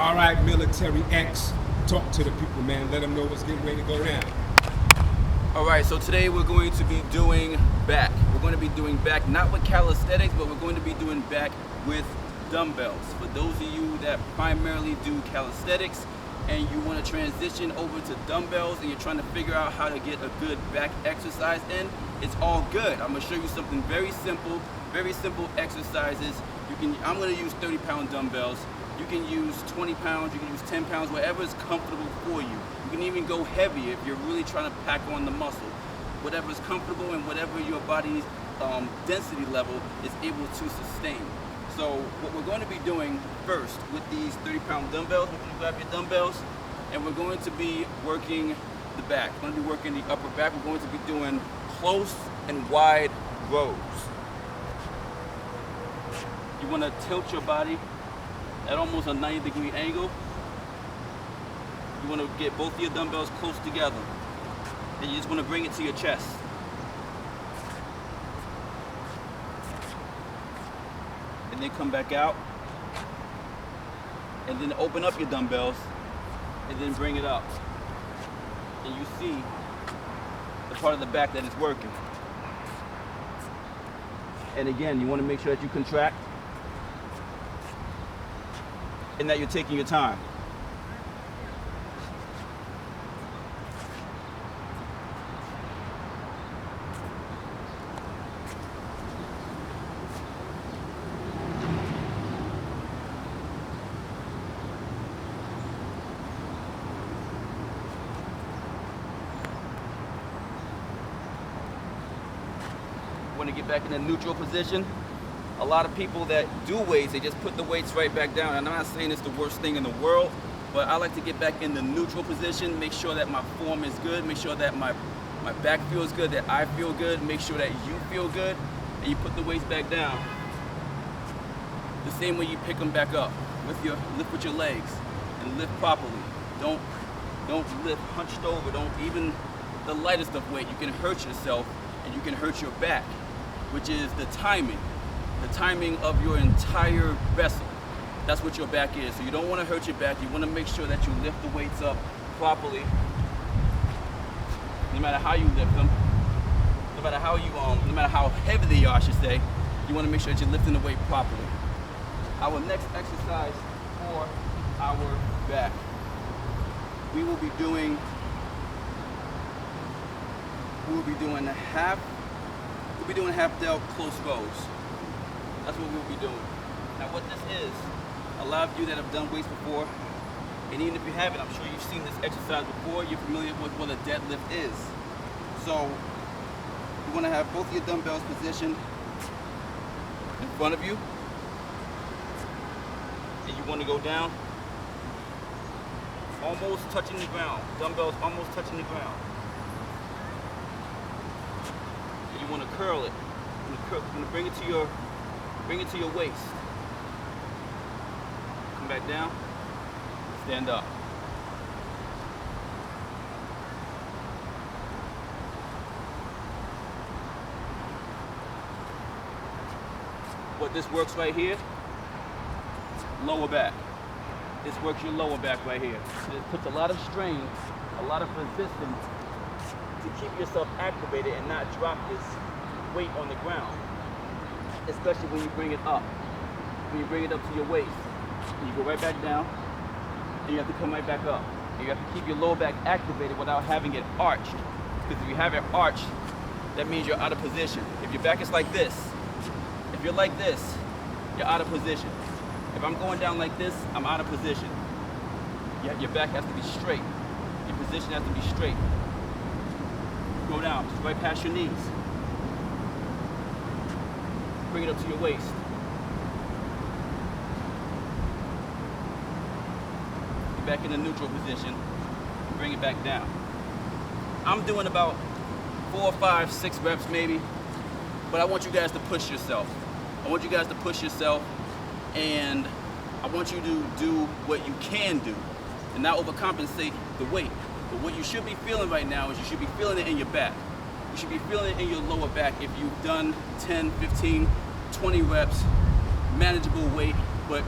All right, Military X, talk to the people, man. Let them know what's getting ready to go down. All right, so today we're going to be doing back. We're going to be doing back not with calisthenics, but we're going to be doing back with dumbbells. For those of you that primarily do calisthenics and you want to transition over to dumbbells and you're trying to figure out how to get a good back exercise in, it's all good. I'm going to show you something very simple exercises. I'm going to use 30-pound dumbbells. You can use 20 pounds, you can use 10 pounds, whatever is comfortable for you. You can even go heavy if you're really trying to pack on the muscle. Whatever is comfortable and whatever your body's density level is able to sustain. So what we're going to be doing first with these 30-pound dumbbells, we're going to grab your dumbbells and we're going to be working the back. We're going to be working the upper back. We're going to be doing close and wide rows. You want to tilt your body at almost a 90-degree angle. You want to get both of your dumbbells close together. Then you just want to bring it to your chest. And then come back out. And then open up your dumbbells. And then bring it up. And you see the part of the back that is working. And again, you want to make sure that you contract and that you're taking your time. Want to get back in a neutral position. A lot of people that do weights, they just put the weights right back down. And I'm not saying it's the worst thing in the world, but I like to get back in the neutral position, make sure that my form is good, make sure that my back feels good, that I feel good, make sure that you feel good, and you put the weights back down. The same way you pick them back up. Lift with your legs and lift properly. Don't lift hunched over. Don't even the lightest of weight. You can hurt yourself and you can hurt your back, which is the timing of your entire vessel. That's what your back is. So you don't want to hurt your back. You want to make sure that you lift the weights up properly. No matter how you lift them, no matter how heavy they are, I should say, you want to make sure that you're lifting the weight properly. Our next exercise for our back, we'll be doing half delt close rows. That's what we'll be doing. Now what this is, a lot of you that have done weights before, and even if you haven't, I'm sure you've seen this exercise before, you're familiar with what a deadlift is. So you want to have both of your dumbbells positioned in front of you, and you want to go down, almost touching the ground. Dumbbells almost touching the ground. And you want to curl it. You want to bring it to your waist. Come back down, stand up. What this works right here, lower back. This works your lower back right here. It puts a lot of strain, a lot of resistance to keep yourself activated and not drop this weight on the ground. Especially when you bring it up. When you bring it up to your waist, and you go right back down, and you have to come right back up. And you have to keep your lower back activated without having it arched. Because if you have it arched, that means you're out of position. If your back is like this, if you're like this, you're out of position. If I'm going down like this, I'm out of position. Your back has to be straight. Your position has to be straight. Go down, just right past your knees. Bring it up to your waist. Get back in the neutral position. Bring it back down. I'm doing about 4, 5, 6 reps maybe, but I want you guys to push yourself. I want you guys to push yourself, and I want you to do what you can do and not overcompensate the weight. But what you should be feeling right now is you should be feeling it in your back. You should be feeling it in your lower back if you've done 10, 15, 20 reps, manageable weight, but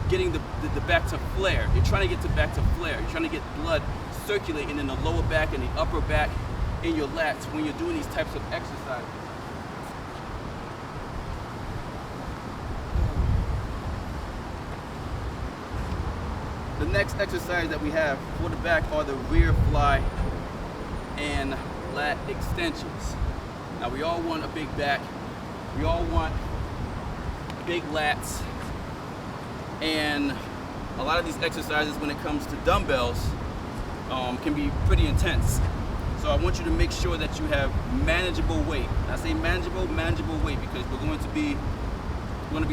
getting the back to flare. You're trying to get the back to flare. You're trying to get blood circulating in the lower back and the upper back in your lats when you're doing these types of exercises. The next exercise that we have for the back are the rear fly and lat extensions. Now we all want a big back, we all want big lats, and a lot of these exercises when it comes to dumbbells can be pretty intense. So I want you to make sure that you have manageable weight. And I say manageable weight because we're going to be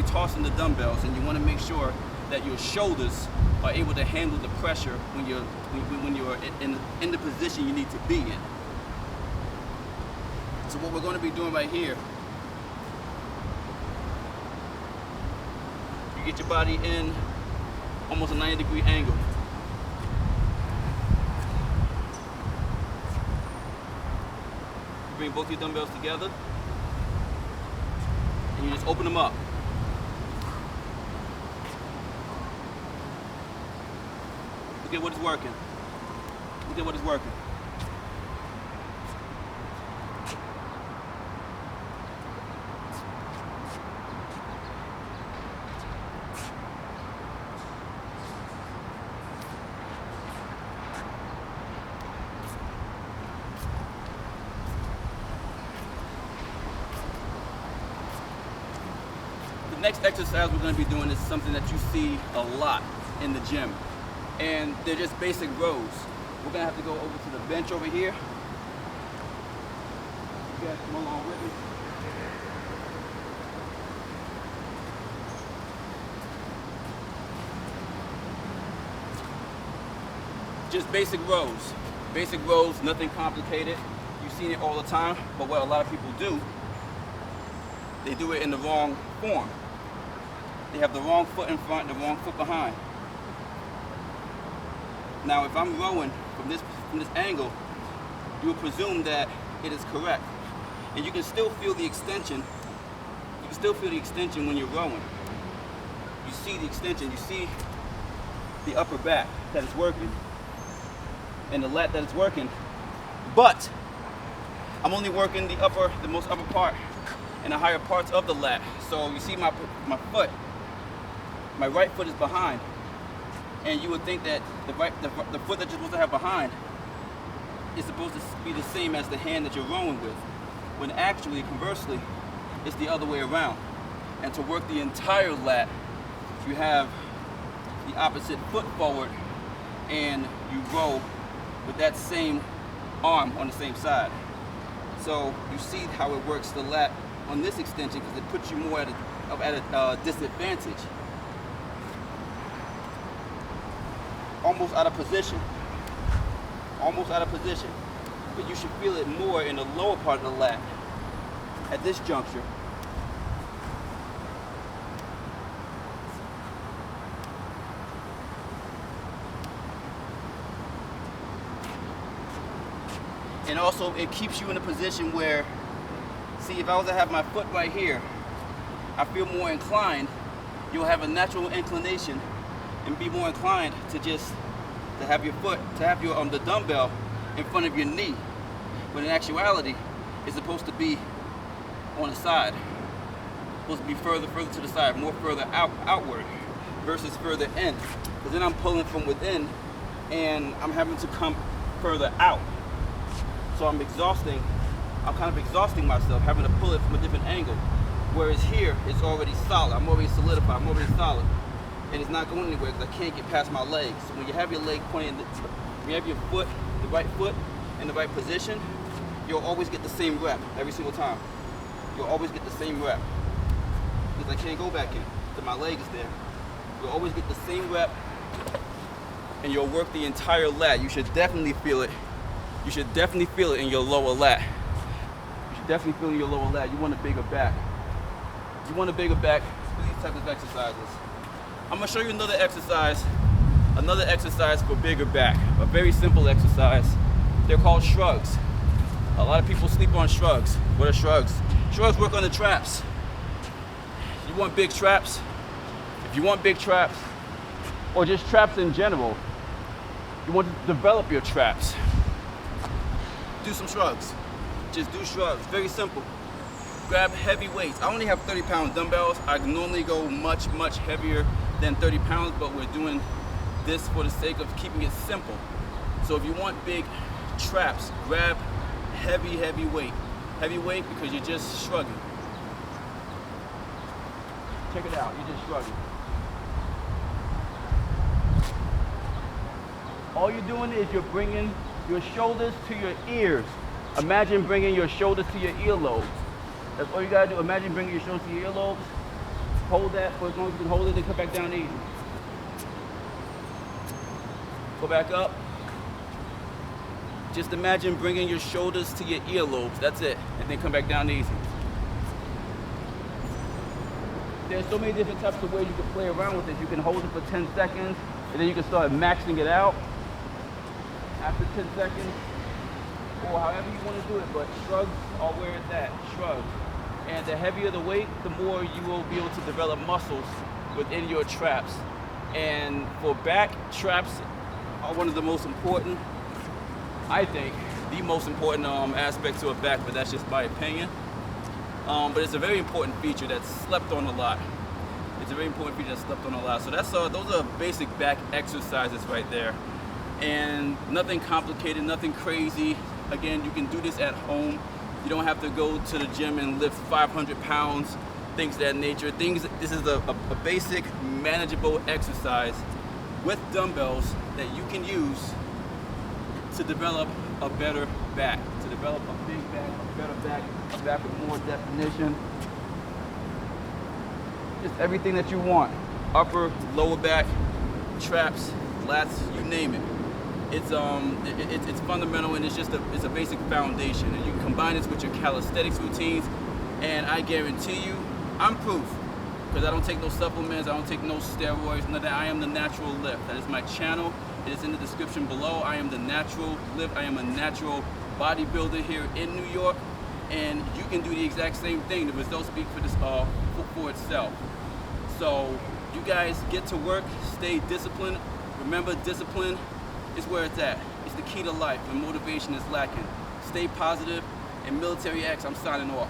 tossing the dumbbells, and you want to make sure that your shoulders are able to handle the pressure when you're in the position you need to be in. So what we're going to be doing right here, you get your body in almost a 90-degree angle. You bring both your dumbbells together and you just open them up. Look at what is working. Look at what is working. The next exercise we're going to be doing is something that you see a lot in the gym, and they're just basic rows. We're going to have to go over to the bench over here. You guys come along with me. Just basic rows. Basic rows, nothing complicated. You've seen it all the time, but what a lot of people do, they do it in the wrong form. They have the wrong foot in front, the wrong foot behind. Now, if I'm rowing from this angle, you would presume that it is correct. And you can still feel the extension. You can still feel the extension when you're rowing. You see the extension, you see the upper back that is working and the lat that is working. But I'm only working the most upper part and the higher parts of the lat. So you see my foot, my right foot is behind. And you would think that the foot that you're supposed to have behind is supposed to be the same as the hand that you're rowing with, when actually, conversely, it's the other way around. And to work the entire lat, you have the opposite foot forward, and you row with that same arm on the same side. So you see how it works the lat on this extension, because it puts you more at a disadvantage. Almost out of position. Almost out of position. But you should feel it more in the lower part of the lat at this juncture. And also it keeps you in a position where, see, if I was to have my foot right here, I feel more inclined. You'll have a natural inclination and be more inclined to have your foot, to have your the dumbbell in front of your knee, when in actuality it's supposed to be on the side. It's supposed to be further to the side, more further outward versus further in. Because then I'm pulling from within and I'm having to come further out. So I'm kind of exhausting myself, having to pull it from a different angle. Whereas here, it's already solid. I'm already solidified, I'm already solid. And it's not going anywhere because I can't get past my legs. So when you have your leg pointing, when you have your foot, the right foot in the right position, you'll always get the same rep every single time. You'll always get the same rep. Because I can't go back in, so my leg is there. You'll always get the same rep, and you'll work the entire lat. You should definitely feel it. You should definitely feel it in your lower lat. You should definitely feel it in your lower lat. You want a bigger back. You want a bigger back for these types of exercises. I'm gonna show you another exercise for bigger back. A very simple exercise. They're called shrugs. A lot of people sleep on shrugs. What are shrugs? Shrugs work on the traps. You want big traps? If you want big traps, or just traps in general, you want to develop your traps. Do some shrugs. Just do shrugs, very simple. Grab heavy weights. I only have 30-pound dumbbells. I normally go much, much heavier than 30 pounds, but we're doing this for the sake of keeping it simple. So if you want big traps, grab heavy, heavy weight. Heavy weight because you're just shrugging. Check it out, you're just shrugging. All you're doing is you're bringing your shoulders to your ears. Imagine bringing your shoulders to your earlobes. That's all you gotta do. Imagine bringing your shoulders to your earlobes. Hold that for as long as you can hold it, then come back down easy. Go back up. Just imagine bringing your shoulders to your earlobes. That's it. And then come back down easy. There's so many different types of ways you can play around with this. You can hold it for 10 seconds, and then you can start maxing it out after 10 seconds, or however you want to do it, but shrugs are where it's at, shrugs. And the heavier the weight, the more you will be able to develop muscles within your traps. And for back, traps are one of the most important, I think, the most important aspect to a back, but that's just my opinion. But it's a very important feature that's slept on a lot. It's a very important feature that's slept on a lot. So that's those are basic back exercises right there. And nothing complicated, nothing crazy. Again, you can do this at home. You don't have to go to the gym and lift 500 pounds, things of that nature. This is a basic, manageable exercise with dumbbells that you can use to develop a better back, to develop a big back, a better back, a back with more definition. Just everything that you want. Upper, lower back, traps, lats, you name it. It's fundamental, and it's a basic foundation. And you can combine this with your calisthenics routines, and I guarantee you, I'm proof. Because I don't take no supplements, I don't take no steroids, none of that. I am the Natural Lift. That is my channel. It is in the description below. I am the Natural Lift. I am a natural bodybuilder here in New York, and you can do the exact same thing. The results speak for this for itself. So you guys get to work, stay disciplined. Remember, discipline is where it's at. It's the key to life when motivation is lacking. Stay positive, and Military X, I'm signing off.